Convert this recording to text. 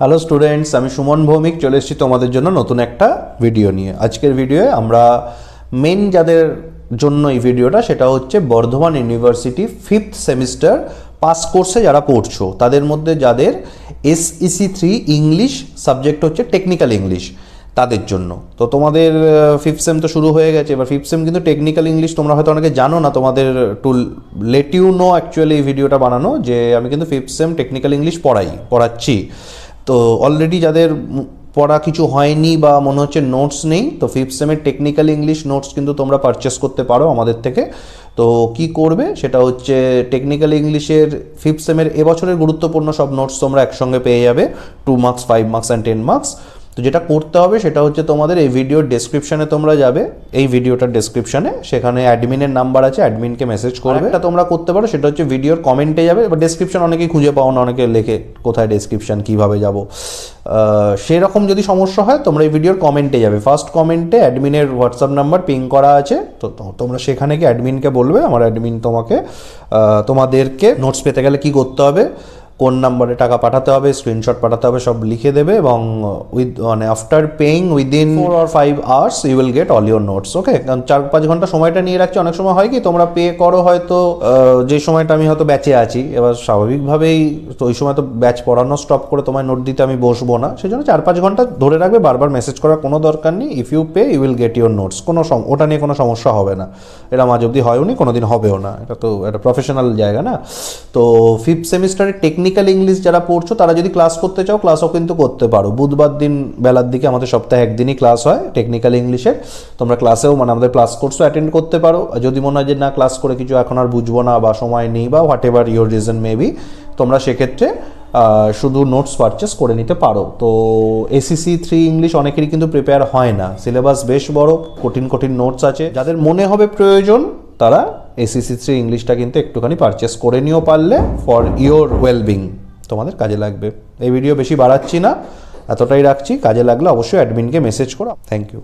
Hello students, আমি সুমন ভৌমিক চলে এসেছি তোমাদের জন্য নতুন একটা ভিডিও নিয়ে। আজকের ভিডিওয়ে আমরা মেন যাদের জন্য এই ভিডিওটা, সেটা হচ্ছে Bardhaman university 5th semester pass কোর্সে যারা পড়ছো তাদের মধ্যে যাদের SEC 3 ইংলিশ সাবজেক্ট হচ্ছে টেকনিক্যাল ইংলিশ, তাদের জন্য। তো তোমাদের 5th সেম তো শুরু হয়ে গেছে, এবার 5th সেম কিন্তু টেকনিক্যাল ইংলিশ তোমরা হয়তো অনেকে জানো না। তোমাদের to let you know actually এই ভিডিওটা বানানো যে আমি কিন্তু 5th সেম টেকনিক্যাল ইংলিশ পড়াচ্ছি। তো অলরেডি যাদের পড়া কিছু হয়নি বা মনে হচ্ছে নোটস নেই, তো 5th সেমের টেকনিক্যাল ইংলিশ নোটস কিন্তু তোমরা পারচেস করতে পারো আমাদের থেকে। তো কি করবে সেটা হচ্ছে, টেকনিক্যাল ইংলিশের 5th সেমের এবছরের গুরুত্বপূর্ণ সব নোটস তোমরা একসঙ্গে পেয়ে যাবে, 2 মার্কস, 5 মার্কস অ্যান্ড 10 মার্কস। তো যেটা করতে হবে সেটা হচ্ছে, তোমাদের এই ভিডিওর ডেসক্রিপশানে তোমরা যাবে, এই ভিডিওটার ডেসক্রিপশানে, সেখানে অ্যাডমিনের নাম্বার আছে, অ্যাডমিনকে মেসেজ করবে। এটা তোমরা করতে পারো, সেটা হচ্ছে ভিডিওর কমেন্টে যাবে। বা ডেসক্রিপশন অনেকেই খুঁজে পাও না, অনেকে লেখে কোথায় ডেসক্রিপশন, কীভাবে যাব। সেরকম যদি সমস্যা হয় তোমরা এই ভিডিওর কমেন্টে যাবে, ফার্স্ট কমেন্টে অ্যাডমিনের হোয়াটসঅ্যাপ নাম্বার পিং করা আছে। তো তোমরা সেখানে গিয়ে অ্যাডমিনকে বলবে, আমার অ্যাডমিন তোমাদেরকে নোটস পেতে গেলে কী করতে হবে, কোন নাম্বারে টাকা পাঠাতে হবে, স্ক্রিনশট পাঠাতে হবে, সব লিখে দেবে। এবং after paying within 4 or 5 hours you will get all your notes. Okay, কারণ 4-5 ঘন্টা সময়টা নিয়ে রাখছি। অনেক সময় হয় কি, তোমরা পে করো হয়তো যে সময়টা আমি হয়তো ব্যাচে আছি, এবার স্বাভাবিকভাবেই তো ওই সময় তো ব্যাচ পড়ানো স্টপ করে তোমায় নোট দিতে আমি বসবো না, সেই জন্য 4-5 ঘন্টা ধরে রাখবে। বারবার মেসেজ করার কোনো দরকার নেই। If you pay you will get your notes, ওটা নিয়ে কোনো সমস্যা হবে না। এটা মাঝ অবধি হয়ওনি, কোনোদিন হবেও না। এটা তো একটা প্রফেশনাল জায়গা না। তো 5th সেমিস্টারে টেকনিক্যাল ইংলিশ যারা পড়ছো তারা যদি ক্লাস করতে চাও, ক্লাসও কিন্তু করতে পারো। বুধবার দিন বেলার দিকে আমাদের সপ্তাহে একদিনই ক্লাস হয় টেকনিক্যাল ইংলিশের। তোমরা ক্লাসেও আমাদের ক্লাস কোর্সও অ্যাটেন্ড করতে পারো। যদি মনে হয় যে না, ক্লাস করে কিছু এখন আর বুঝবো না বা সময় নেই বা what ever your reason maybe, তোমরা সেক্ষেত্রে শুধু নোটস পারচেস করে নিতে পারো। তো SEC 3 ইংলিশ অনেকেরই কিন্তু প্রিপেয়ার হয় না, সিলেবাস বেশ বড়, কঠিন নোটস আছে। যাদের মনে হবে প্রয়োজন তারা SEC 3 ইংলিশটা কিন্তু একটুখানি পারচেস করে নিও পারলে, ফর ইওর ওয়েলবিং, তোমাদের কাজে লাগবে। এই ভিডিও বেশি বাড়াচ্ছি না, এতটাই রাখছি। কাজে লাগলে অবশ্যই অ্যাডমিনকে মেসেজ করো। Thank you.